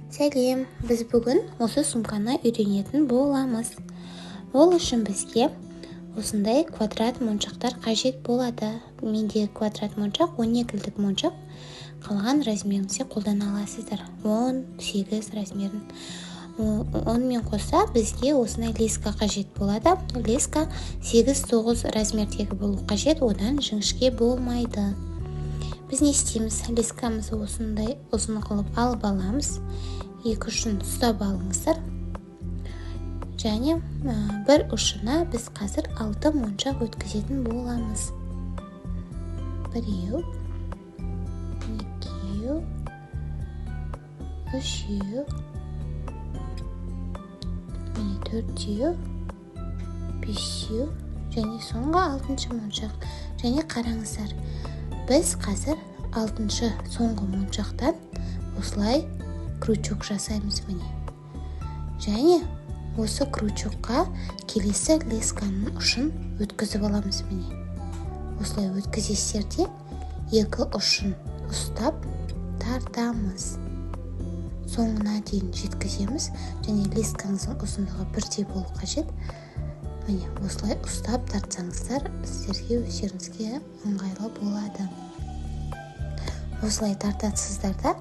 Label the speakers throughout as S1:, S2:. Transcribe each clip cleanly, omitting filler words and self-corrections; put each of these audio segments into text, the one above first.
S1: Сәлем, біз бүгін осы сумканы үйренетін боламыз. Ол үшін бізге осындай квадрат моншақтар қажет болады. Менде квадрат моншақ 12-лік моншақ. Қалған размеріңізде қолдана аласыздар. 18 размерін. Онымен қоса бізге осындай леска қажет болады. Леска 8-9 размердегі болу қажет, одан жіңішке болмайды. Біз не істейміз? Лескамызды осындай ұзын қылып алып аламыз. Екі ұшын ұстап алыңыздар. Және бір ұшына біз қазір 6 моншақ өткізетін боламыз. 1, 2, 3, 4, 5, және соңғы 6 моншақ. Және қараңыздар, біз қазір 6 соңғы моншақтан осылай крючок жасаймыз міне. Және осы крючокқа келесі лесканың ұшын өткізіп аламыз міне. Осылай өткізесіздерде екі ұшын ұстап тартамыз. Соңына дейін жеткіземіз, және лескаңыздың ұзындығы бірдей болу қажет. Міне, осылай ұстап тартсаңыздар, сіздерге өздеріңізге ыңғайлы болады. Осылай тартасыздар да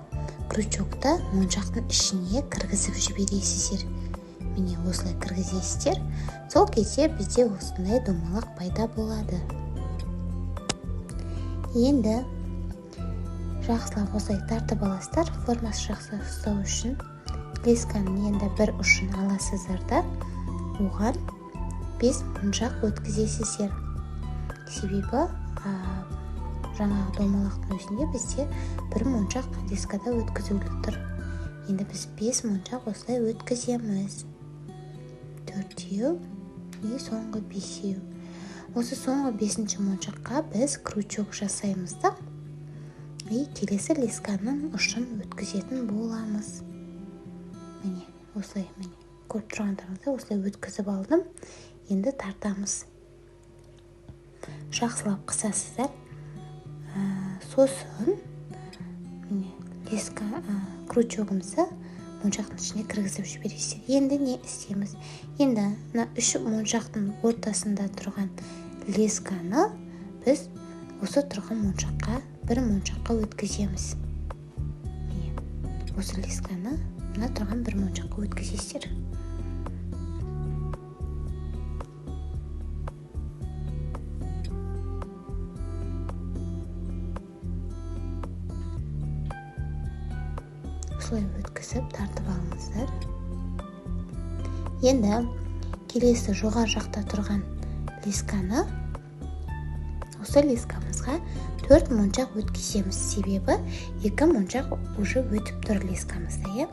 S1: крючокты моншақтың ішіне кіргізіп жібересіздер. Міне, осылай кіргізесіздер. Сол кезде бізде осындай домалақ пайда болады. Енді жақсылап осылай тартып аласыздар. Формасы жақсы ұстау үшін лесканың енді бір ұшын аласыздар да оған 5 моншақ өткізесіздер. Себебі жаңағы домалақтың өзінде бізде бір моншақ лескада өткізулі тұр. Енді біз 5 моншақ осылай өткіземіз. 4 и соңғы 5. Осы соңғы 5 моншаққа біз крючок жасаймыз да и келесі лесканың ұшын өткізетін боламыз. Міне, осылай міне. Көріп тұрғандарыңызды осылай өткізіп алдым. Енді тартамыз. Жақсылап қысасыздар. Сосын леска крючогымызды моншақтың ішіне кіргізіп жібересіздер. Енді не істейміз? Енді 3 моншақтың ортасында тұрған лесканы біз осы тұрған моншаққа, бір моншаққа өткіземіз. Осы лесканы мына тұрған бір моншаққа өткізесіздер. Осылай өткізіп тартып алыңыздар. Енді келесі жоғары жақта тұрған лесканы осы лескамызға 4 моншақ өткіземіз. Себебі 2 моншақ уже өтіп тұр лескамызда.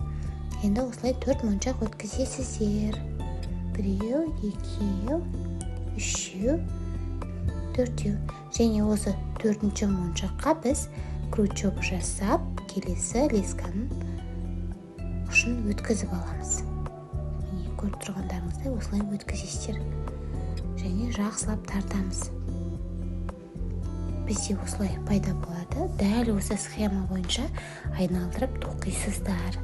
S1: Енді осылай 4 моншақ өткізесіздер. 1, 2, 3, 4. Және осы 4-ші моншаққа біз крючок жасап, келесі лесканың ұшын өткізіп аламыз. Міне, көріп тұрғандарыңыздай осылай өткізесіздер. Және жақсылап тартамыз. Бізде осылай пайда болады. Дәл осы схема бойынша айналдырып тоқисыздар.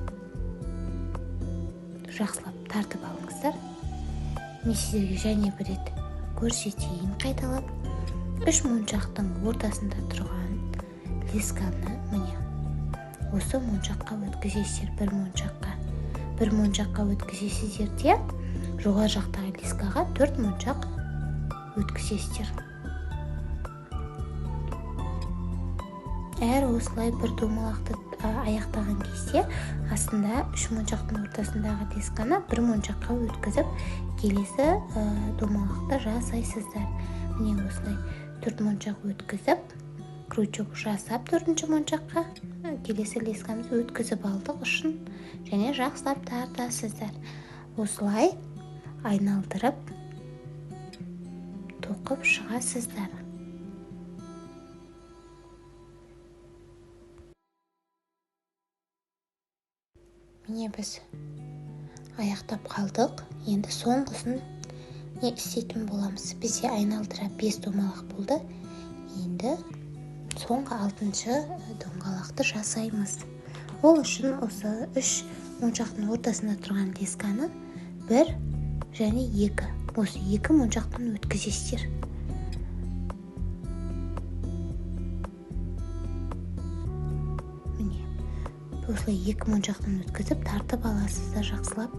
S1: Жақсылап тартып алыңыздар. Мен сіздерге және бір рет көрсетейін қайталап. 3 моншақтың ортасында тұрған лесканы міне осы моншаққа өткізесіздер. Бір моншаққа өткізесіздер де жоғары жақтағы лескаға 4 моншақ өткізесіздер. Әр осылай бір домалақты аяқтаған кезде астында 3 моншақтың ортасындағы лесканы 1 моншаққа өткізіп келесі домалақты жасайсыздар. Міне осылай 4 моншақ өткізіп крючок жасап 4-ші моншаққа келесі лескамызды өткізіп алдық ұшын, және жақсылап тартасыздар. Осылай айналдырып тоқып шығасыздар. Міне біз аяқтап қалдық. Енді соңғысын не істейтін боламыз? Бізде айналдыра 5 домалақ болды. Енді соңғы 6-шы доңғалақты жасаймыз. Ол үшін осы 3 моншақтың ортасында тұрған лесканы 1 және 2. Осы 2 моншақтан өткізесіздер. Міне, осылай 2 моншақтан өткізіп тартып аласыздар жақсылап.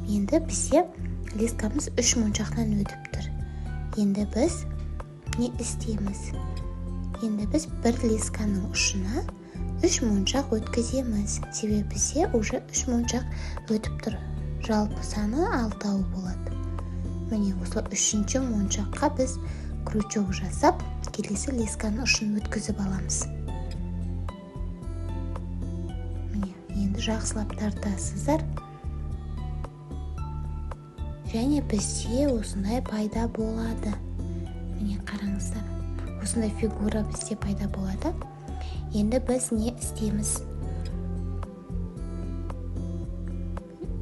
S1: Енді бізде лескамыз 3 моншақтан өтіп тұр. Енді біз не істейміз? Енді біз бір лесканың ұшына 3 моншақ өткіземіз. Себебі бізде уже 3 моншақ өтіп тұр. Жалпы саны 6 болады. Міне, осылай 3-ші моншаққа біз крючок жасап, келесі лесканың ұшын өткізіп аламыз. Міне, енді жақсылап тартасыздар. Және бізде осындай пайда болады. Міне, қараңыздар. Осындай фигура бізде пайда болады. Енді біз не істейміз?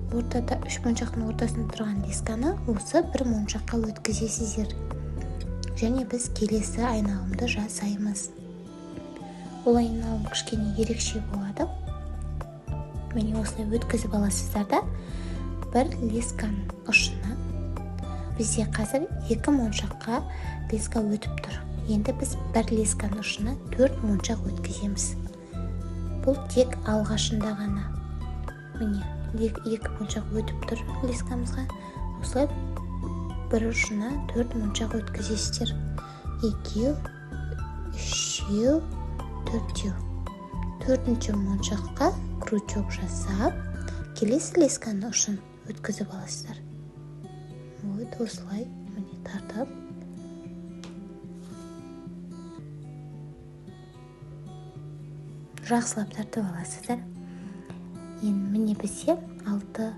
S1: Ортада 3 моншақтың ортасында тұрған лесканы осы 1 моншаққа өткізесіздер. Және біз келесі айналымды жасаймыз. Ол айналым кішкене ерекше болады. Міне, осылай өткізіп аласыздар да, бір лесканың ұшына бізде қазір 2 моншаққа леска өтіп тұр. Енді біз бір лесканың ұшына 4 моншақ өткіземіз. Бұл тек алғашында ғана. Міне, 2 моншақ өтіп тұр лескамызға. Осылай бір ұшына 4 моншақ өткізесіздер. 2, 3, 4. 4-ші моншаққа крючок жасап, келесі лесканың ұшын өткізіп аласыздар. Осылай, міне, тартып. Жақсылап тартып аласыздар. Енді міне бізде 6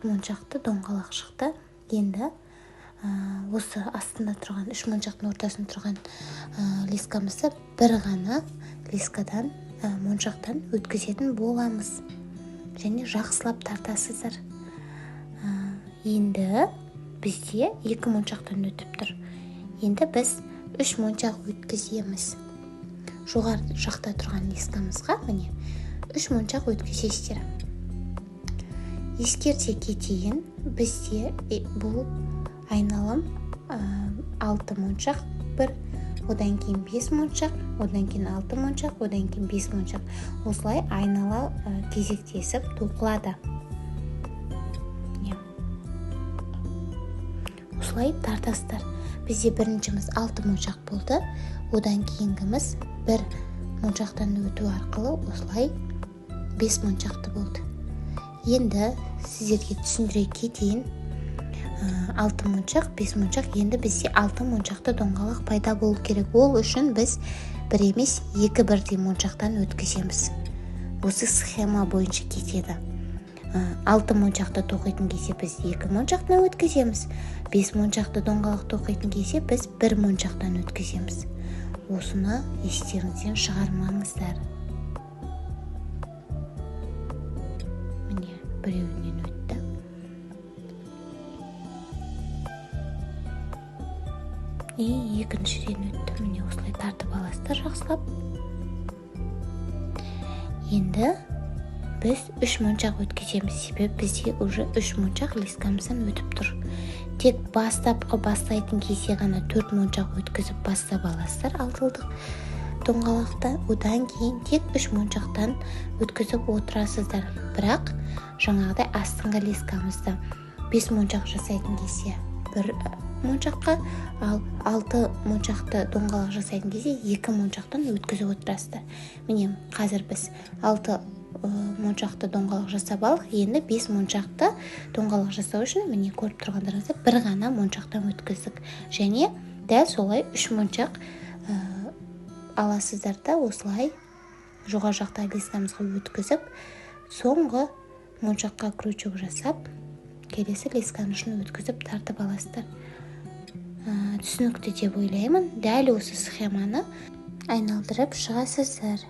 S1: моншақты доңғалақ шықты. Енді осы астында тұрған 3 моншақтың ортасында тұрған лескамызды бір ғана лескадан, моншақтан өткізетін боламыз. Және жақсылап тартасыздар. Енді бізде 2 моншақтан өтіп тұр. Енді біз 3 моншақ өткіземіз. Жоғары жақта тұрған лескамызға міне 3 моншақ өткізесіздер. Ескерте кетейін, бізде бұл айналым 6 моншақ бір, одан кейін 5 моншақ, одан кейін 6 моншақ, одан кейін 5 моншақ. Осылай айнала кезектесіп тоқылады. Осылай тартасыздар. Бізде біріншіміз 6 моншақ болды, одан кейінгіміз 1 моншақтан өту арқылы осылай 5 моншақты болды. Енді сіздерге түсіндіре кетейін. 6 моншақ, 5 моншақ, енді бізде 6 моншақты доңғалақ пайда болу керек. Ол үшін біз бір емес 2 бірдей моншақтан өткіземіз. Осы схема бойынша кетеді. 6 моншақты тоқитын кезде біз 2 моншақтан өткіземіз. 5 моншақты доңғалақ тоқитын кезде біз 1 моншақтан өткіземіз. Осыны естеріңізден шығармаңыздар. Міне, біреуінен өтті. Екіншіден өтті. Міне, осылай тартып аласыздар жақсылап. Енді біз 3 моншақ өткіземіз. Себебі бізде уже 3 моншақ лескамыздан өтіп тұр. Тек бастайтын кезде ғана 4 моншақ өткізіп бастап аласыздар алтылдық доңғалақты. Одан кейін тек 3 моншақтан өткізіп отырасыздар. Бірақ жаңағыдай астыңғы лескамызды 5 моншақ жасайтын кезде 1 моншаққа, ал 6 моншақты доңғалақ жасайтын кезде 2 моншақтан өткізіп отырасыздар. Міне, қазір біз 6 моншақты доңғалақ жасап алып, енді 5 моншақты доңғалақ жасау үшін міне көріп тұрғандарыңызда бір ғана моншақтан өткіздік. Және дәл солай 3 моншақ аласыздар да осылай жоғары жақта лескамызға өткізіп, соңғы моншаққа крючок жасап, келесі лесканың ұшын өткізіп тартып аласыздар. Түсінікті деп ойлаймын. Дәл осы схеманы айналдырып шығасыздар.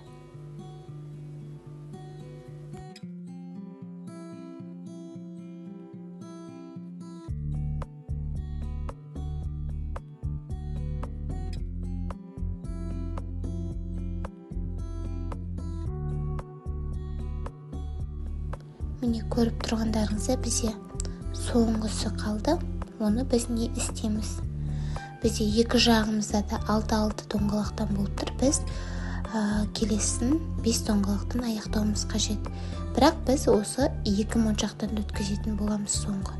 S1: міне көріп тұрғандарыңызда бізде соңғысы қалды. Оны біз не істейміз? Бізде екі жағымызда да 6 доңғалақтан болып тұр. Біз келесін 5 доңғалақтан аяқтауымыз қажет. Бірақ біз осы 2 моншақтан өткізетін боламыз соңғы.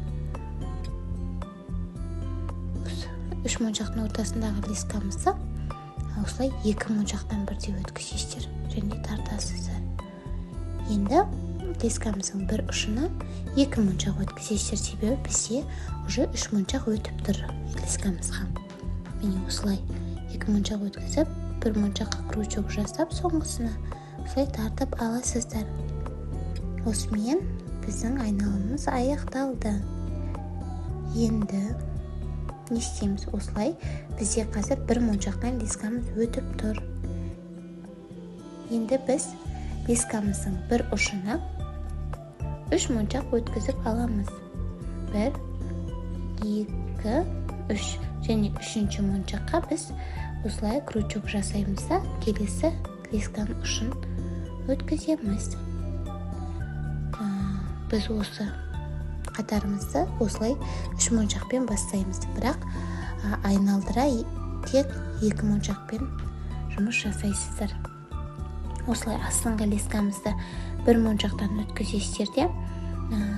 S1: 3 моншақтың ортасындағы лескамызды осылай 2 моншақтан бірдей өткізесіздер және тартасыздар. Енді лескамыздың бір ұшына 2 моншақ өткізесіздер, себебі бізде уже 3 моншақ өтіп тұр лескамызға. Міне осылай 2 моншақ өткізіп, 1 моншаққа крючок жасап, соңғысына осылай тартып аласыздар. Осымен біздің айналымыз аяқталды. Енді не істейміз? Осылай бізде қазір 1 моншақтан лескамыз өтіп тұр. Енді біз лескамыздың бір ұшына 3 моншақ өткізіп аламыз. 1, 2, 3 және 3-ші моншаққа біз осылай крючок жасаймыз да, келесі лесканың ұшын өткіземіз. Біз осы қатарымызды осылай 3 моншақпен бастаймыз. Бірақ айналдыра тек 2 моншақпен жұмыс жасайсыздар. Осылай астыңғы лескамызды 1 моншақтан өткізесіздер де,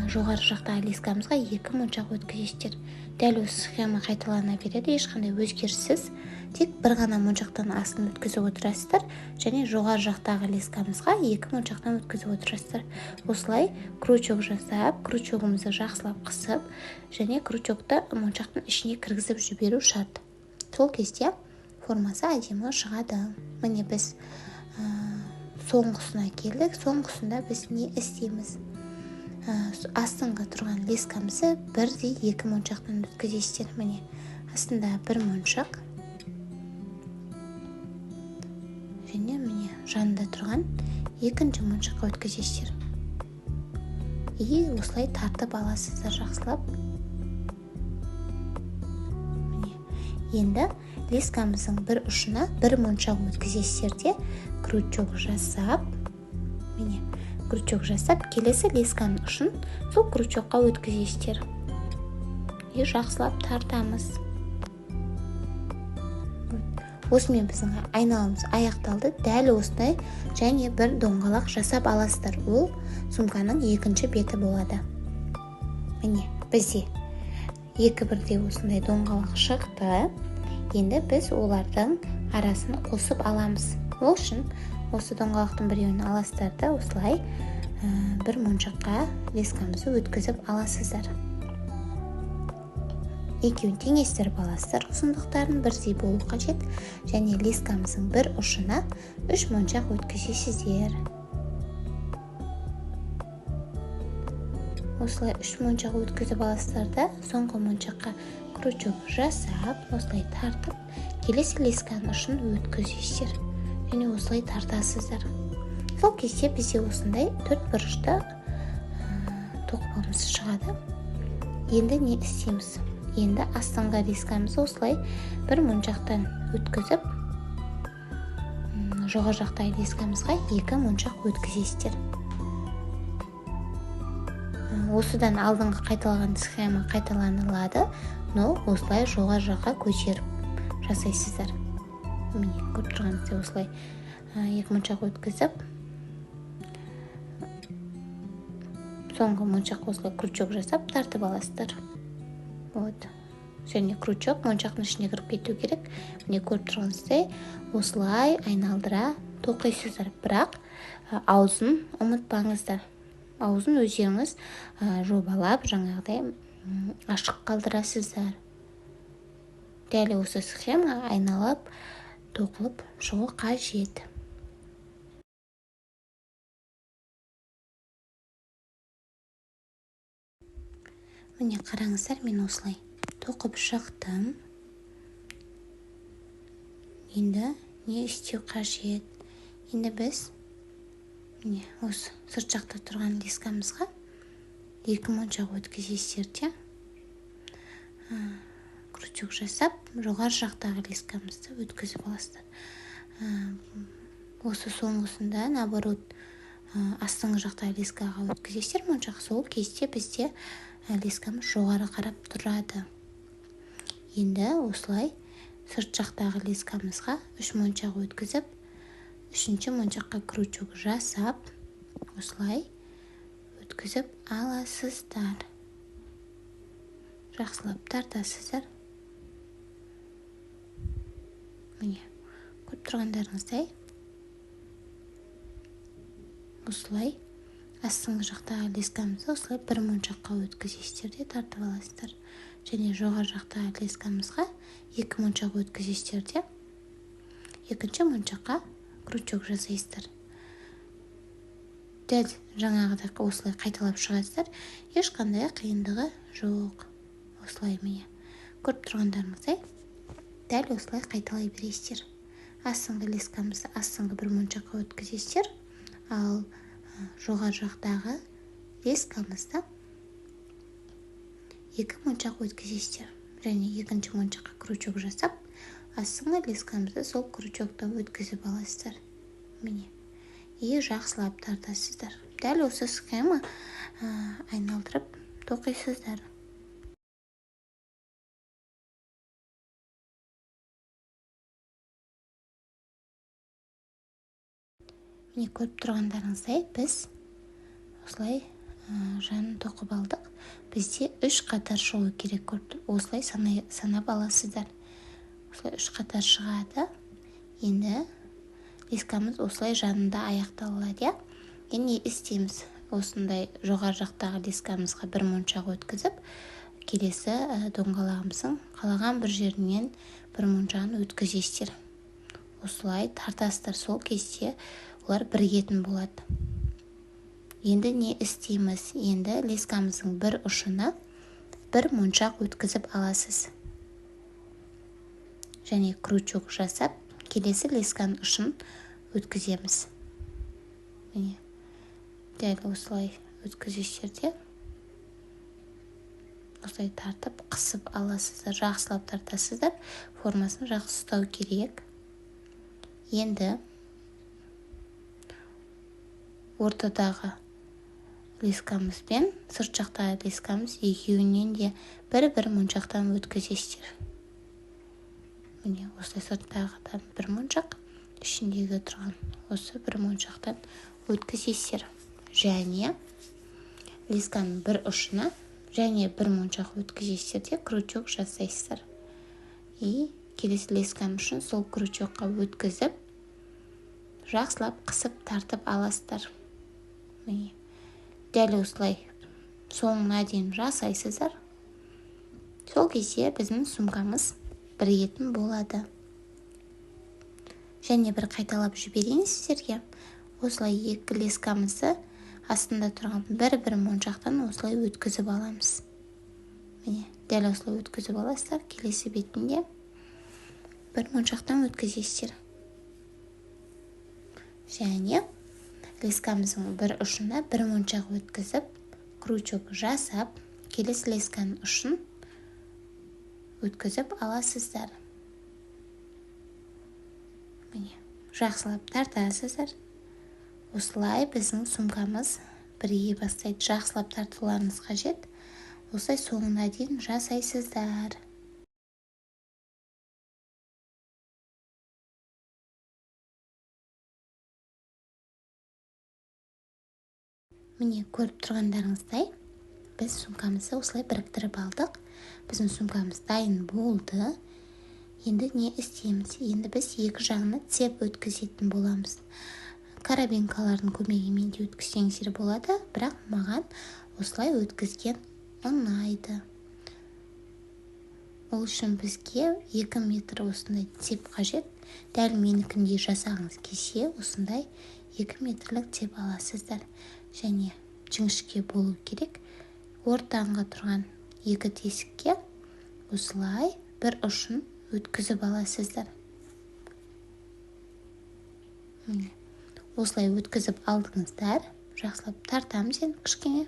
S1: жоғары жақтағы лескамызға 2 моншақ өткізесіздер. Дәл осы схема қайталана береді, ешқандай өзгеріссіз. Тек бір ғана моншақтан астын өткізіп отырасыздар және жоғары жақтағы лескамызға 2 моншақтан өткізіп отырасыздар. Осылай крючок жасап, крючогымызды жақсылап қысып және крючокты моншақтың ішіне кіргізіп жіберу шарт. Сол кезде формасы әдемі шығады. Міне біз соңғысына келдік. Соңғысында біз не істейміз? Астыңғы тұрған лескамызды бірдей 2 моншақтан өткізесіздер. Міне астында 1 моншақ және міне жанында тұрған 2-ші моншаққа өткізесіздер. И осылай тартып аласыздар жақсылап. Міне енді лескамыздың бір ұшына 1 моншақ өткізесіздер де, крючок жасап, міне крючок жасап, келесі лесканың ұшын сол крючокқа өткізесіздер. И жақсылап тартамыз. Осымен біздің айналымыз аяқталды. Дәл осындай және бір доңғалақ жасап аласыздар. Ол сумканың 2-ші беті болады. Міне бізде 2 бірдей осындай доңғалақ шықты. Енді біз олардың арасын қосып аламыз. Ол үшін осы доңғалақтың біреуін аласыздар да, осылай 1 моншаққа лескамызды өткізіп аласыздар. Екеуін теңестіріп аласыздар. Ұзындықтарын бірдей болу қажет және лескамыздың бір ұшына 3 моншақ өткізесіздер. Осылай 3 моншақ өткізіп аласыздар да, соңғы моншаққа крючок жасап, осылай тартып, келесі лесканың ұшын өткізесіздер. Және осылай тартасыздар. Сол кезде бізде осындай 4 бұрышты тоқпамыз шығады. Енді не істейміз? Енді астыңғы лескамызды осылай 1 моншақтан өткізіп, жоғары жақтағы лескамызға 2 моншақ өткізесіздер. Осыдан алдыңғы қайталаған схема қайталанылады, но осылай жоғары жаққа көтеріп жасайсыздар. Міне көріп тұрғаныңыздай осылай 2 моншақ өткізіп, соңғы моншақ осылай крючок жасап тартып аласыздар. Және крючок моншақтың ішіне кіріп кету керек. Міне көріп тұрғаныңыздай осылай айналдыра тоқисыздар. Бірақ аузын ұмытпаңыздар. Аузын өздеріңіз жобалап жаңағыдай ашық қалдырасыздар. Дәл осы схема айналып тоқылып шығу қажет. Міне қараңыздар, мен осылай тоқып шықтым. Енді не істеу қажет? Енді біз міне осы сырт жақта тұрған лескамызға 2 моншақ өткізесіздер де, крючок жасап, жоғары жақтағы лескамызды өткізіп аласыздар. Осы соңғысында наоборот астыңғы жақтағы лескаға өткізесіздер моншақ. Сол кезде бізде лескамыз жоғары қарап тұрады. Енді осылай сырт жақтағы лескамызға 3 моншақ өткізіп, үшінші моншаққа крючок жасап, осылай өткізіп аласыздар. Жақсылап тартасыздар. Міне, көріп тұрғандарыңыздай осылай астыңғы жақтағы лескамызды осылай бір моншаққа өткізесіздер де тартып аласыздар. Және жоғары жақтағы лескамызға 2 моншақ өткізесіздер де екінші моншаққа крючок жасайсыздар. Дәл жаңағыдай осылай қайталап шығасыздар. Ешқандай қиындығы жоқ. Осылай міне. Көріп тұрғандарыңыздай дәл осылай қайталай бересіздер. Астыңғы лескамызды астыңғы бір моншаққа өткізесіздер, ал жоғары жақтағы лескамызды 2 моншақ өткізесіздер. Және екінші моншаққа крючок жасап, астыңғы лескамызды сол крючоктан өткізіп аласыздар. Міне. И жақсылап тартасыздар. Дәл осы схема айналдырып тоқисыздар. Міне, көріп тұрғандарыңыздай біз осылай жанын тоқып алдық. Бізде 3 қатар шығу керек. Осылай санап аласыздар. Осылай 3 қатар шығады. Енді лескамыз осылай жанында аяқталады. Енді не істейміз? Осындай жоғары жақтағы лескамызға 1 моншақ өткізіп, келесі доңғалағымыздың қалаған бір жерінен 1 моншағын өткізесіздер. Осылай тартасыздар. Сол кезде олар бірігетін болады. Енді не істейміз? Енді лескамыздың бір ұшына 1 моншақ өткізіп аласыз. Және крючок жасап, келесі лесканың ұшын өткіземіз. Міне, дәл осылай өткізесіздер де осылай тартып, қысып аласыздар. Жақсылап тартасыздар. Формасын жақсы ұстау керек. Енді ортадағы лескамыз бен сырт жақтағы лескамыз екеуінен де бір моншақтан өткізесіздер. Міне, осылай сырттағыдан 1 моншақ, ішіндегі тұрған осы 1 моншақтан өткізесіздер. Және лесканың бір ұшына және 1 моншақ өткізесіздер де крючок жасайсыздар. И келесі лесканың ұшын сол крючокқа өткізіп, жақсылап қысып тартып аласыздар. Міне, дәл осылай соңына дейін жасайсыздар. Сол кезде біздің сумкамыз бірігетін болады. Және бір қайталап жіберейін сіздерге. Осылай 2 лескамызды астында тұрған бір моншақтан осылай өткізіп аламыз. Міне, дәл осылай өткізіп аласыздар. Келесі бетінде 1 моншақтан өткізесіздер. Және лескамыздың бір ұшына 1 моншақ өткізіп, крючок жасап, келесі лесканың ұшын өткізіп аласыздар. Міне, жақсылап тартасыздар. Осылай біздің сумкамыз бірге бастайды. Жақсылап тартуларыңыз қажет. Осылай соңына дейін жасайсыздар. Міне, көріп тұрғандарыңыздай, біз сумкамызды осылай біріктіріп алдық. Біздің сумкамыз дайын болды. Енді не істейміз? Енді біз екі жағына цеп өткізетін боламыз. Карабинкалардың көмегімен де өткізсеңіздер болады, бірақ маған осылай өткізген ұнайды. Ол үшін бізге 2 метр осындай цеп қажет. Дәл менікіндей жасағыңыз келсе, осындай 2 метрлік цеп аласыздар. Және жіңішке болу керек. Ортаңға тұрған 2 тесікке осылай бір ұшын өткізіп аласыздар. Міне, осылай өткізіп алдыңыздар. Жақсылап тартамыз енді кішкене.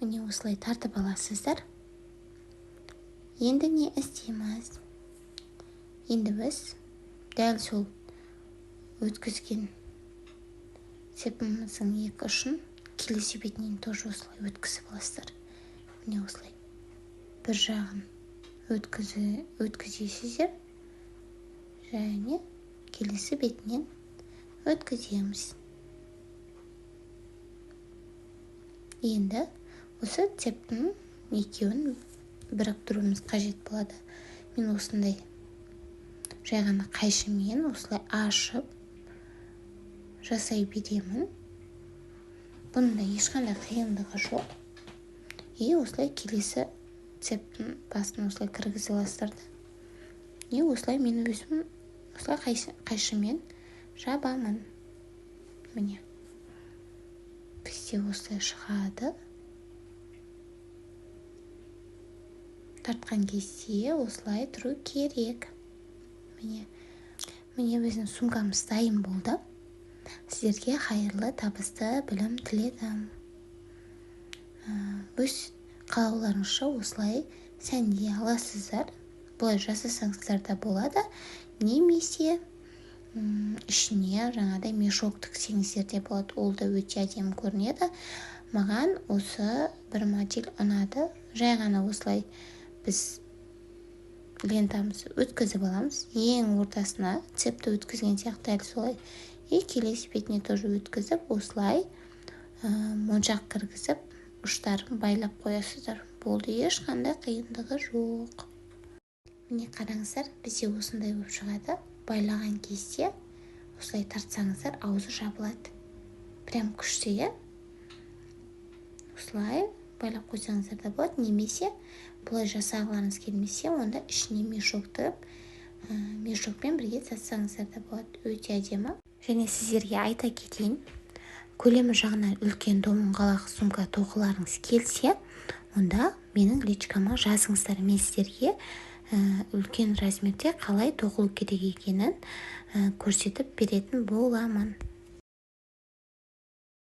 S1: Міне, осылай тартып аласыздар. Енді не істейміз? Енді біз дәл сол өткізген цепіміздің екі ұшын келесі бетінен тоже осылай өткізіп аласыздар. Міне осылай бір жағын өткізесіздер және келесі бетінен өткіземіз. Енді осы цептің екеуін біріктіруіміз қажет болады. Мен осындай жай ғана қайшымен осылай ашып жасай беремін. Бұның да ешқандай қиындығы жоқ. Осылай келесі цептің басын осылай кіргізе аласыздар. Осылай мен өзім осылай қайшымен жабамын. Міне. Бізде осылай шығады. Тартқан кезде осылай тұру керек. Міне біздің сумкамыз дайын болды. Сіздерге қайырлы табысты білім тіледім. Өз қалауларыңызша осылай сәндей аласыздар. Бұлай жасасаңыздар да болады. Немесе ішіне жаңадай мешок тіксеңіздер де болады. Ол да өте әдемі көрінеді. Маған осы бір модель ұнады. Жай ғана осылай біз лентамызды өткізіп аламыз. Ең ортасына цепті өткізген сияқты әлі солай. Келесі бетіне тоже өткізіп, осылай моншақ кіргізіп, ұштарын байлап қоясыздар. Болды, ешқандай қиындығы жоқ. Міне қараңыздар, бізде осындай болып шығады. Байлаған кезде осылай тартсаңыздар, аузы жабылады. Прям күшті, осылай байлап қойсаңыздар да болады. Немесе бұлай жасағыларыңыз келмесе, онда ішіне мешокпен бірге сатсаңыздар да болады. Өте әдемі. Және сіздерге айта кетейін, көлемі жағынан үлкен домынғалақ сумка тоқыларыңыз келсе, онда менің личкама жазыңыздар. Мен сіздерге үлкен размерде қалай тоқылу керек екенін көрсетіп беретін боламын.